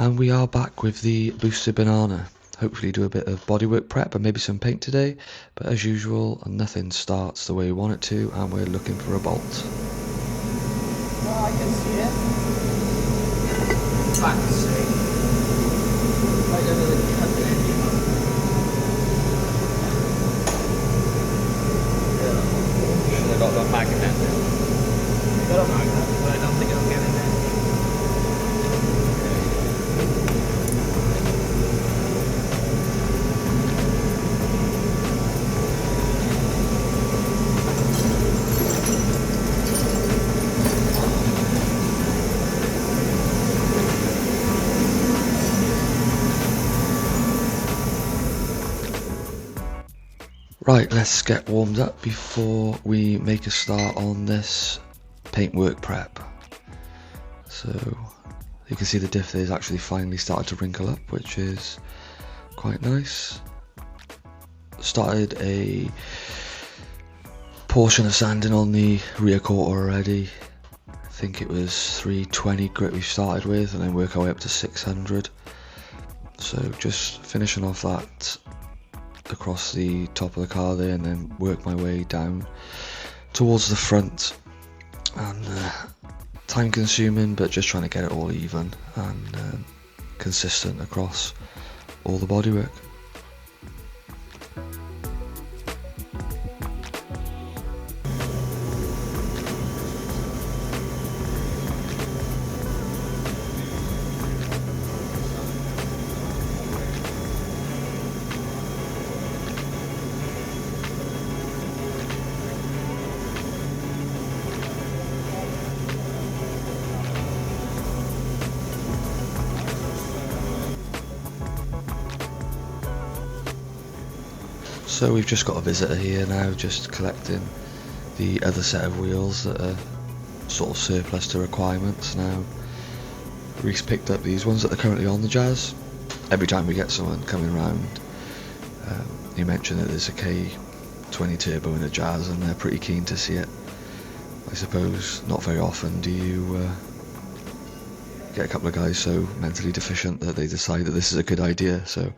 And we are back with the boosted banana. Hopefully do a bit of bodywork prep and maybe some paint today, but as usual nothing starts the way we want it to and we're looking for a bolt. Oh, I can see it. Fancy. Right over the cutting edge. Yeah. Should have got the magnet. Got a magnet, but I don't think it'll get in there. Right, let's get warmed up before we make a start on this paintwork prep. So you can see the diff is actually finally started to wrinkle up, which is quite nice. Started a portion of sanding on the rear quarter already. I think it was 320 grit we started with, and then work our way up to 600. So just finishing off that across the top of the car there, and then work my way down towards the front. And time consuming, but just trying to get it all even and consistent across all the bodywork. So we've just got a visitor here now, just collecting the other set of wheels that are sort of surplus to requirements now. Reese picked up these ones that are currently on the Jazz. Every time we get someone coming round, he mentioned that there's a K20 turbo in a Jazz and they're pretty keen to see it. I suppose not very often do you get a couple of guys so mentally deficient that they decide that this is a good idea. So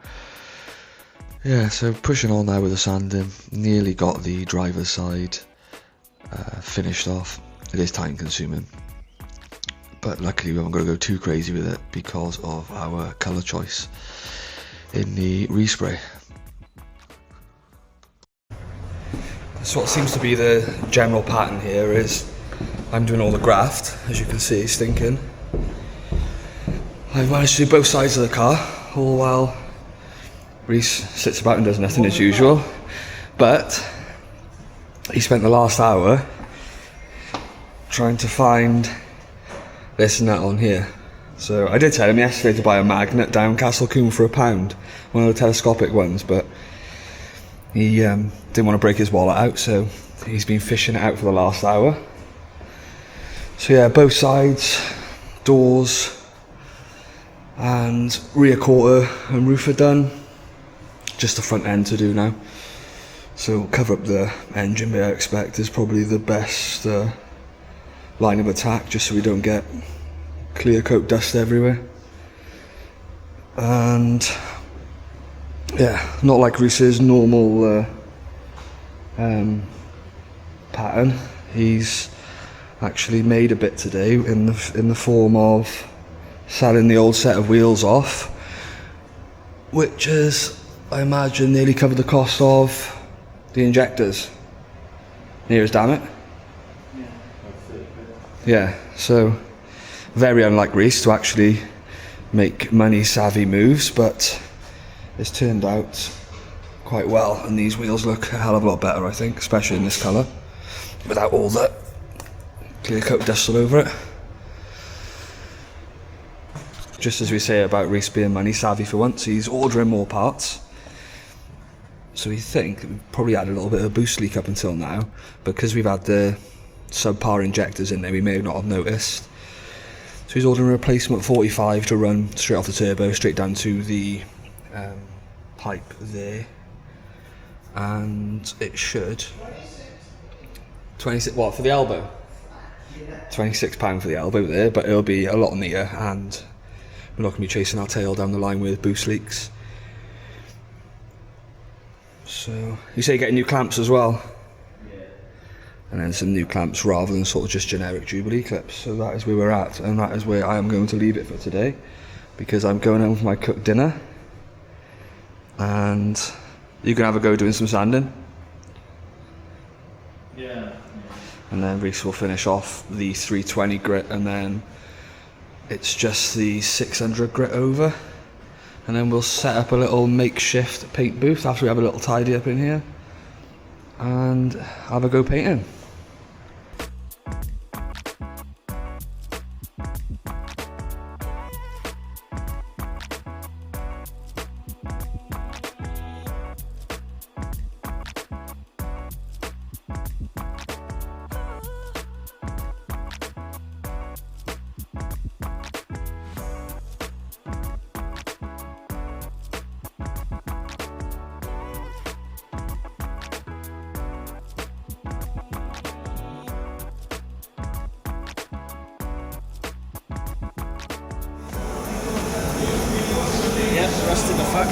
yeah, so pushing on now with the sanding, nearly got the driver's side finished off. It is time consuming, but luckily we haven't got to go too crazy with it because of our colour choice in the Respray. So what seems to be the general pattern here is I'm doing all the graft, as you can see, stinking. I've managed to do both sides of the car, all while Reese sits about and does nothing as usual, but he spent the last hour trying to find this nut on here. So I did tell him yesterday to buy a magnet down Castle Coombe for £1, one of the telescopic ones, but he didn't want to break his wallet out, so he's been fishing it out for the last hour. So yeah, both sides, doors and rear quarter and roof are done. Just the front end to do now, so cover up the engine bay. I expect is probably the best line of attack, just so we don't get clear coat dust everywhere. And yeah, not like Reese's normal pattern. He's actually made a bit today in the form of selling the old set of wheels off, which is, I imagine, nearly covered the cost of the injectors. Near as damn it. Yeah, so very unlike Reese to actually make money savvy moves, but it's turned out quite well, and these wheels look a hell of a lot better, I think, especially in this colour, without all that clear coat dust all over it. Just as we say about Reese being money savvy for once, he's ordering more parts. So we think we've probably had a little bit of a boost leak up until now, because we've had the subpar injectors in there, we may not have noticed. So he's ordering a replacement 45 to run straight off the turbo, straight down to the pipe there. And it should... 26, what, for the elbow? £26 for the elbow there, but it'll be a lot neater and we're not going to be chasing our tail down the line with boost leaks. So, you say you're getting new clamps as well? Yeah. And then some new clamps rather than sort of just generic Jubilee clips. So that is where we're at, and that is where I am going to leave it for today, because I'm going home for my cooked dinner, and you can have a go doing some sanding. Yeah. And then Reese will finish off the 320 grit, and then it's just the 600 grit over. And then we'll set up a little makeshift paint booth after we have a little tidy up in here, and have a go painting. Yep, rusted the fuck.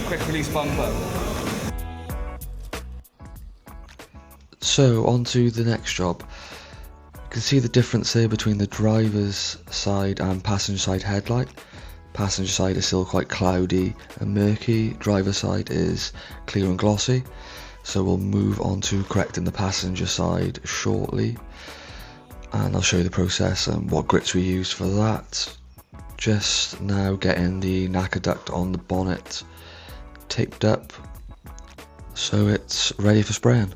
Quick release bumper. So on to the next job. You can see the difference there between the driver's side and passenger side headlight. Passenger side is still quite cloudy and murky, driver's side is clear and glossy. So we'll move on to correcting the passenger side shortly, and I'll show you the process and what grits we use for that. Just now getting the knacker duct on the bonnet taped up so it's ready for spraying.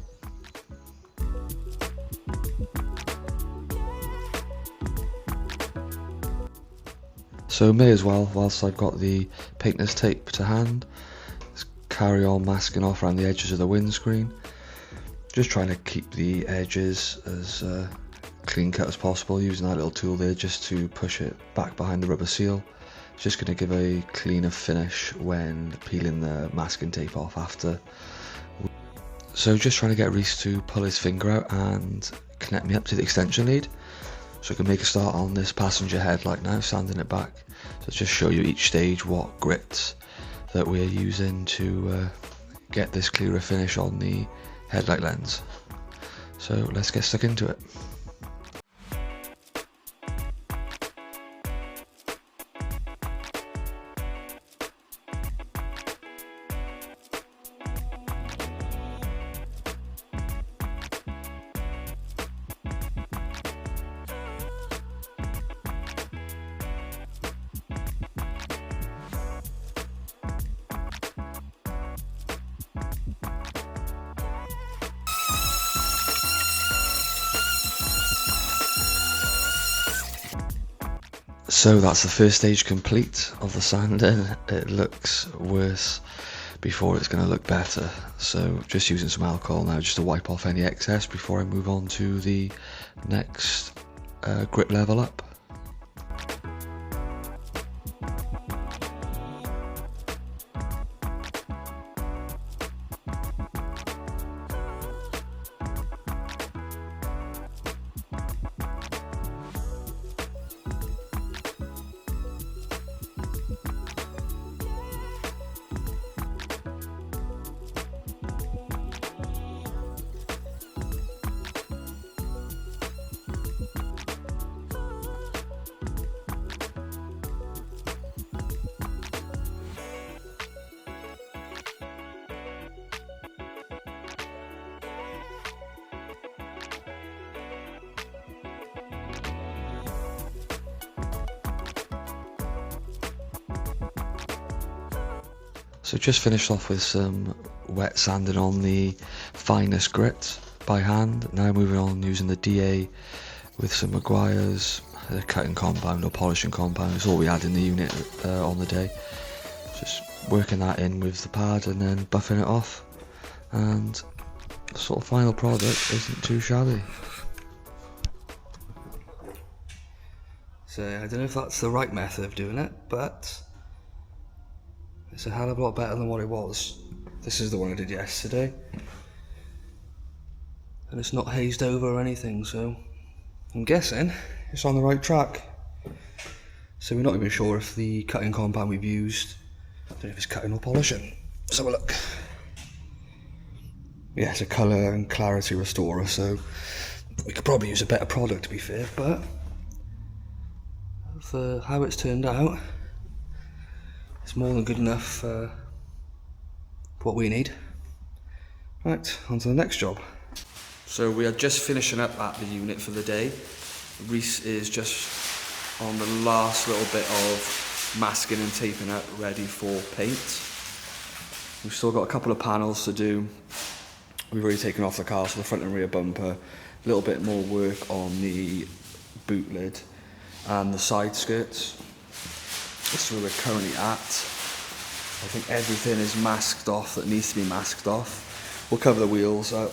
So may as well, whilst I've got the painter's tape to hand, just carry on masking off around the edges of the windscreen. Just trying to keep the edges as clean cut as possible, using that little tool there just to push it back behind the rubber seal. It's just going to give a cleaner finish when peeling the masking tape off after. So just trying to get Reese to pull his finger out and connect me up to the extension lead, so I can make a start on this passenger headlight now, sanding it back. So just show you each stage what grits that we're using to get this clearer finish on the headlight lens. So let's get stuck into it. So that's the first stage complete of the sanding. It looks worse before it's going to look better, so just using some alcohol now just to wipe off any excess before I move on to the next grit level up. So just finished off with some wet sanding on the finest grit by hand. Now moving on using the DA with some Maguire's cutting compound or polishing compound. It's all we had in the unit on the day. Just working that in with the pad and then buffing it off, and the sort of final product isn't too shabby. So I don't know if that's the right method of doing it, but it's a hell of a lot better than what it was. This is the one I did yesterday, and it's not hazed over or anything, so I'm guessing it's on the right track. So we're not even sure if the cutting compound we've used, I don't know if it's cutting or polishing. Let's have a look. Yeah, it's a colour and clarity restorer, so we could probably use a better product, to be fair, but for how it's turned out, it's more than good enough for what we need. Right, on to the next job. So we are just finishing up at the unit for the day. Reese is just on the last little bit of masking and taping up, ready for paint. We've still got a couple of panels to do. We've already taken off the car, so the front and rear bumper. A little bit more work on the boot lid and the side skirts. This is where we're currently at. I think everything is masked off that needs to be masked off. We'll cover the wheels up,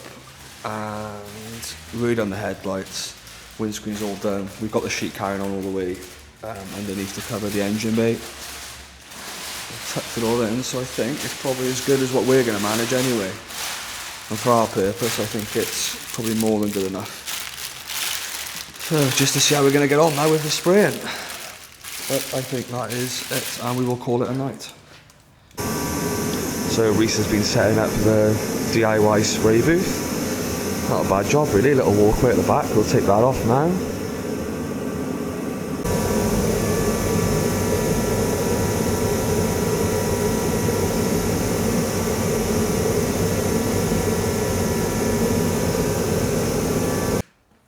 and we've already done the headlights. Windscreen's all done. We've got the sheet carrying on all the way underneath to cover the engine bay. We've tucked it all in, so I think it's probably as good as what we're going to manage anyway. And for our purpose, I think it's probably more than good enough. So just to see how we're going to get on now with the spraying. But I think that is it, and we will call it a night. So Reese has been setting up the DIY spray booth. Not a bad job really, a little walkway at the back. We'll take that off now.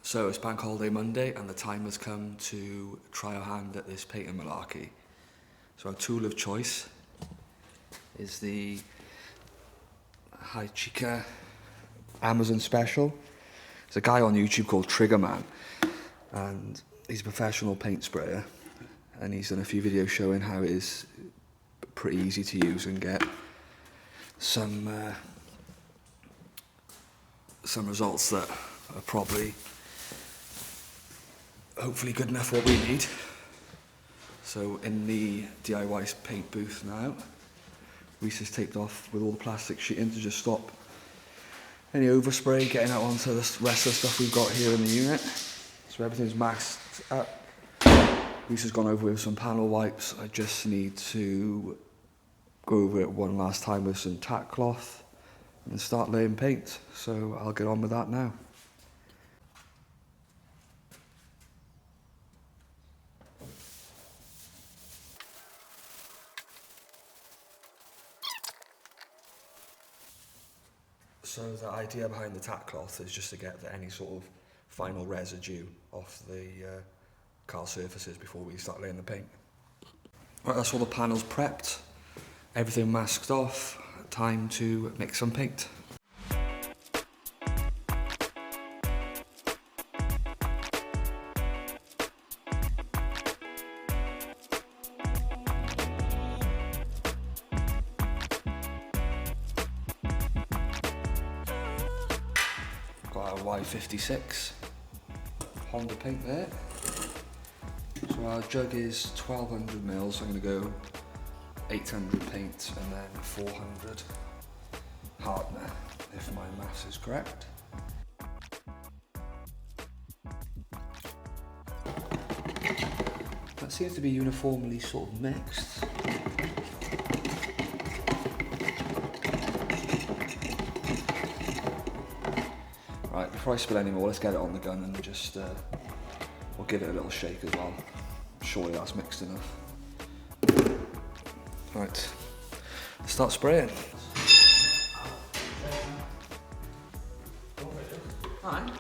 So it's Bank Holiday Monday, and the time has come to try our hand at this painting malarkey. So our tool of choice is the High Chica Amazon special. There's a guy on YouTube called Triggerman, and he's a professional paint sprayer, and he's done a few videos showing how it is pretty easy to use and get some results that are probably hopefully good enough for what we need. So in the DIY paint booth now, Reese has taped off with all the plastic sheeting to just stop any overspray getting out onto the rest of the stuff we've got here in the unit. So everything's masked up. Reese has gone over with some panel wipes. I just need to go over it one last time with some tack cloth and start laying paint. So I'll get on with that now. So the idea behind the tack cloth is just to get any sort of final residue off the car surfaces before we start laying the paint. Right, that's all the panels prepped, everything masked off, time to mix some paint. Got our Y56 Honda paint there. So our jug is 1200 mils, so I'm going to go 800 paint and then 400 hardener, if my maths is correct. That seems to be uniformly sort of mixed. Right, before I spill any more, let's get it on the gun and just we'll give it a little shake as well. Surely that's mixed enough. Right, start spraying. Alright.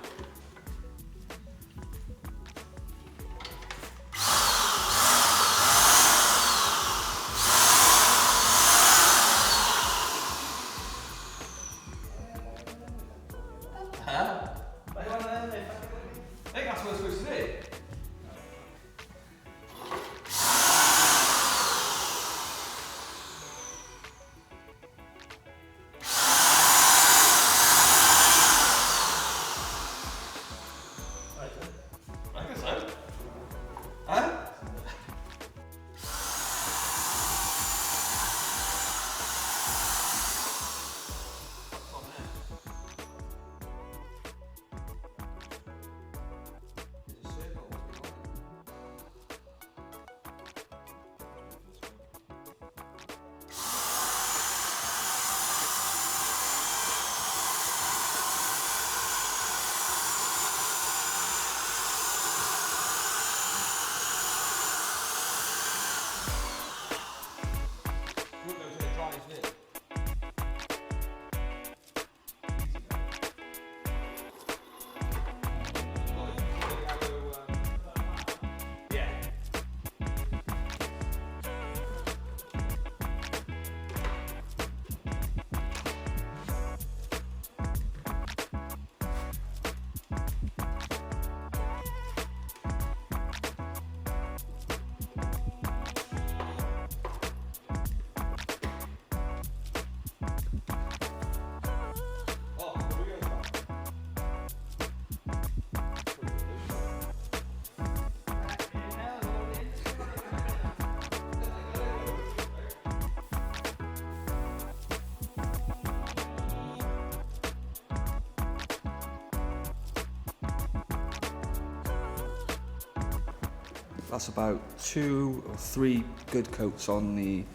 That's about 2 or 3 good coats on the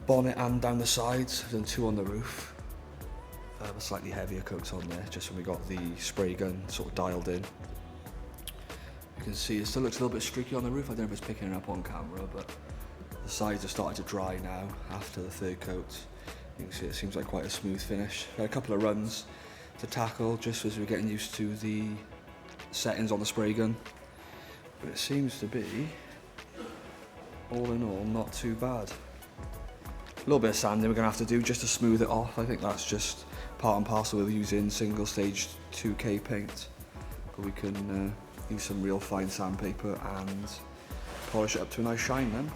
bonnet and down the sides. I've done 2 on the roof. Slightly heavier coats on there, just when we got the spray gun sort of dialed in. You can see it still looks a little bit streaky on the roof. I don't know if it's picking it up on camera, but the sides are starting to dry now after the 3rd coat. You can see it seems like quite a smooth finish. Had a couple of runs to tackle just as we're getting used to the settings on the spray gun, but it seems to be, all in all, not too bad. A little bit of sanding we're going to have to do just to smooth it off. I think that's just part and parcel with using single stage 2K paint, but we can use some real fine sandpaper and polish it up to a nice shine then.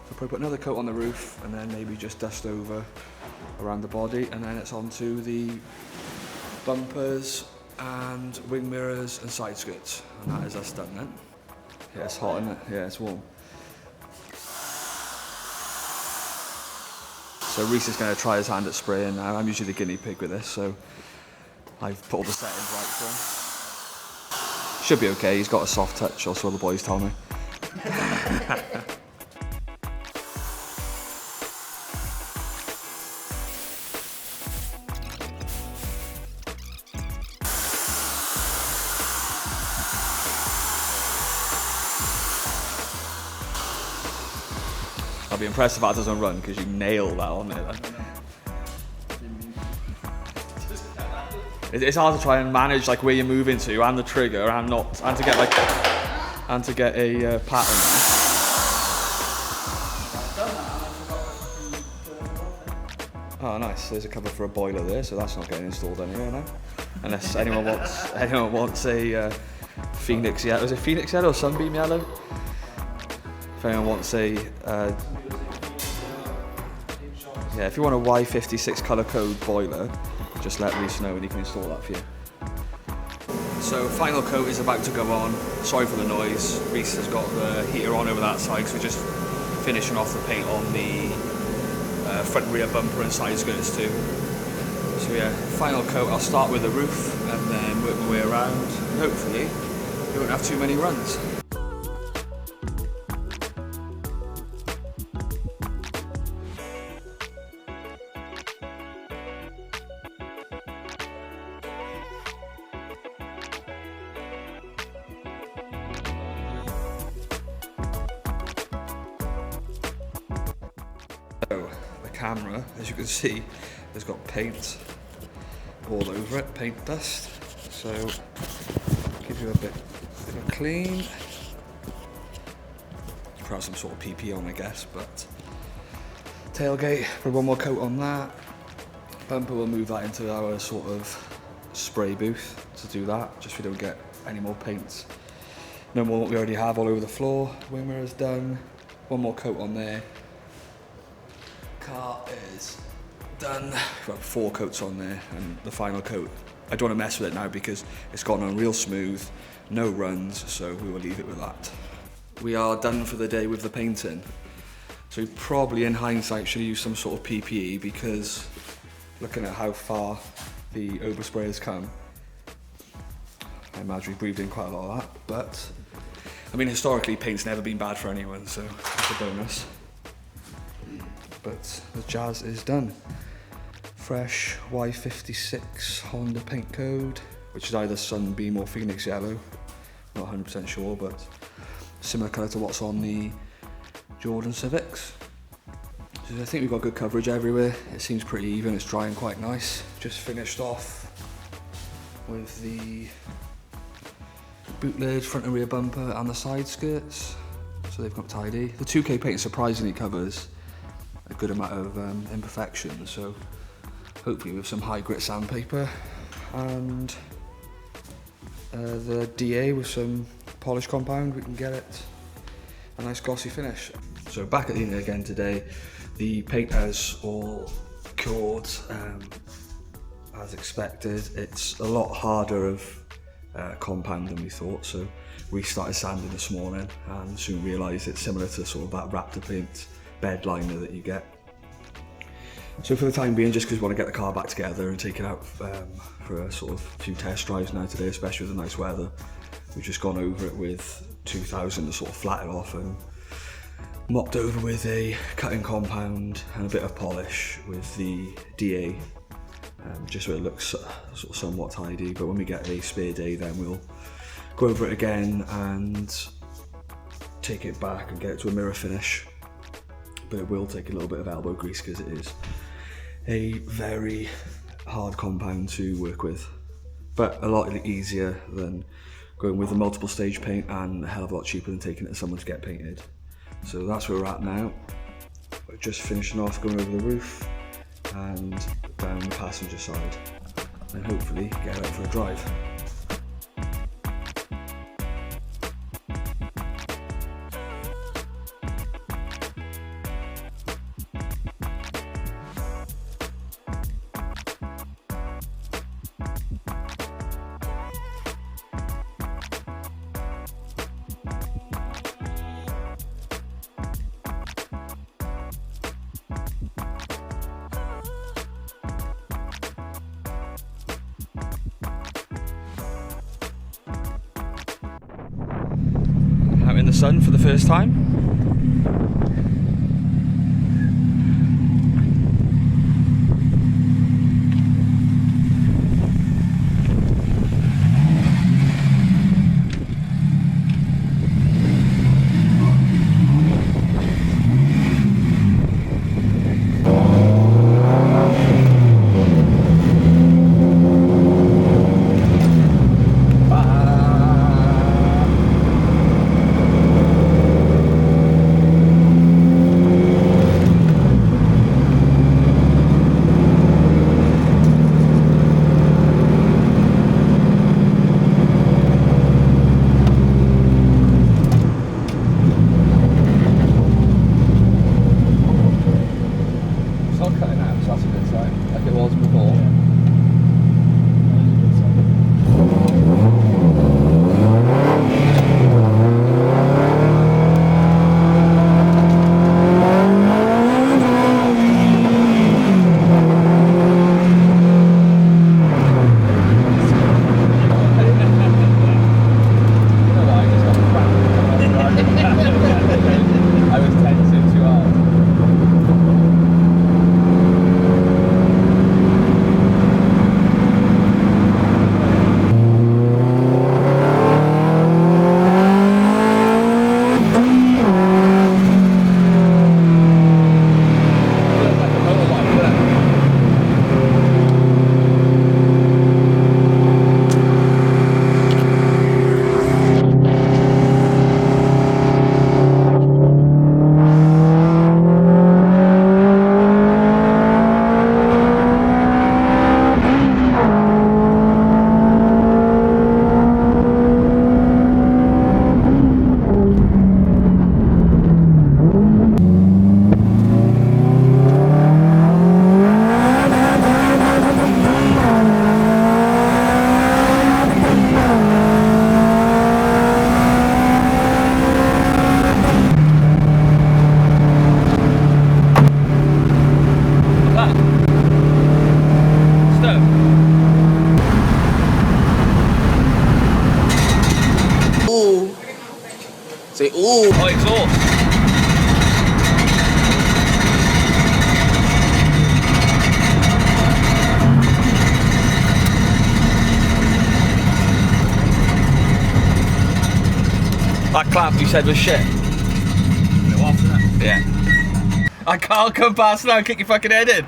I'll probably put another coat on the roof and then maybe just dust over around the body, and then it's on to the bumpers and wing mirrors and side skirts, and that is us done then. Yeah, it's hot, isn't it? Yeah, it's warm. So Reese is going to try his hand at spraying now. I'm usually the guinea pig with this, so I've put all the settings right for him. Should be okay, he's got a soft touch, or so the boys tell me. I'll be impressed if that doesn't run, because you nail that on there. It's hard to try and manage like where you're moving to and the trigger and to get a pattern. Oh nice, there's a cover for a boiler there, so that's not getting installed anywhere now. Unless anyone wants a Phoenix yellow. Is it Phoenix yellow or Sunbeam yellow? If anyone wants a yeah, if you want a Y56 colour code boiler, just let Reese know and he can install that for you. So final coat is about to go on. Sorry for the noise. Reese has got the heater on over that side, so we're just finishing off the paint on the front and rear bumper and side skirts too. So yeah, final coat. I'll start with the roof and then work my way around. And hopefully we won't have too many runs. So the camera, as you can see, has got paint all over it, paint dust. So give you a bit of a clean. Perhaps some sort of PP on, I guess, but tailgate, put one more coat on that. Bumper, will move that into our sort of spray booth to do that, just so we don't get any more paint. No more than what we already have all over the floor. Wing mirror's done. One more coat on there. Car is done. We've got 4 coats on there, and the final coat, I don't want to mess with it now because it's gone on real smooth, no runs, so we will leave it with that. We are done for the day with the painting. So we probably in hindsight should use some sort of PPE, because looking at how far the overspray has come, I imagine we breathed in quite a lot of that, but I mean historically paint's never been bad for anyone, so it's a bonus. But the jazz is done. Fresh Y56 Honda paint code, which is either Sunbeam or Phoenix yellow. Not 100% sure, but similar colour to what's on the Jordan Civics. So I think we've got good coverage everywhere. It seems pretty even, it's drying quite nice. Just finished off with the boot lid, front and rear bumper and the side skirts. So they've got tidy. The 2K paint surprisingly covers a good amount of imperfections, so hopefully with some high grit sandpaper and the DA with some polish compound we can get it a nice glossy finish. So back at the unit again today. The paint has all cured as expected. It's a lot harder of compound than we thought, so we started sanding this morning and soon realised it's similar to sort of that Raptor paint bed liner that you get. So for the time being, just because we want to get the car back together and take it out for a sort of few test drives now today, especially with the nice weather, We've just gone over it with 2000 to sort of flatten it off, and mopped over with a cutting compound and a bit of polish with the DA, just so it looks sort of somewhat tidy. But when we get a spare day, then we'll go over it again and take it back and get it to a mirror finish. But it will take a little bit of elbow grease because it is a very hard compound to work with, but a lot easier than going with a multiple stage paint, and a hell of a lot cheaper than taking it to someone to get painted. So that's where we're at now. We're just finishing off going over the roof and down the passenger side, and hopefully get out for a drive. Out in the sun for the first time. Say, ooh. Oh, exhaust. That clamp you said was shit. It was, isn't it? Yeah. I can't come past now and kick your fucking head in.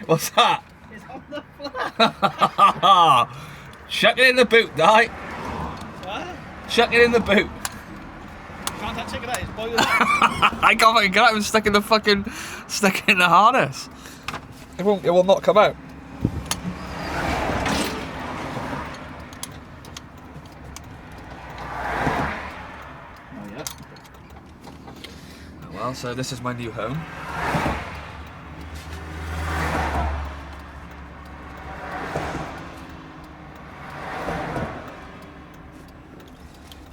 What's that? It's on the floor. Chuck it in the boot, right? What? Chuck it in the boot. Can't touch it, it's boiling. I can't fucking get out. It was stuck in the harness. It will not come out. Oh yeah. Oh, well, so this is my new home.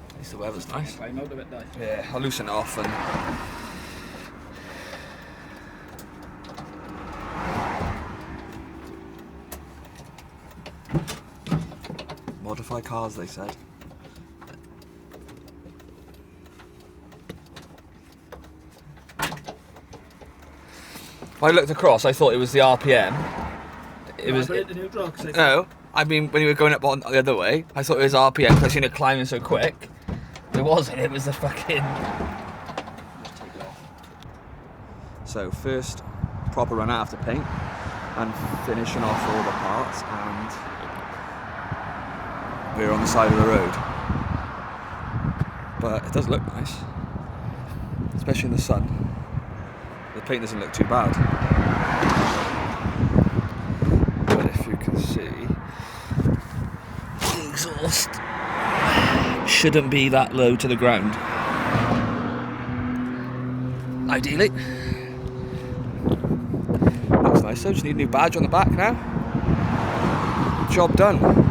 At least the weather's nice. I know the bit nice. Yeah, I'll loosen it off and... modify cars, they said. When I looked across, I thought it was the RPM. It was. Put it in neutral, 'cause No, I mean when you were going up on the other way, I thought it was RPM because I seen it climbing so quick. It wasn't. It was the fucking. just take it off. So first proper run out after paint and finishing off all the parts, and we're on the side of the road. But it does look nice, especially in the sun. The paint doesn't look too bad. But if you can see, The exhaust shouldn't be that low to the ground. Ideally. looks nice. So just need a new badge on the back now. Job done.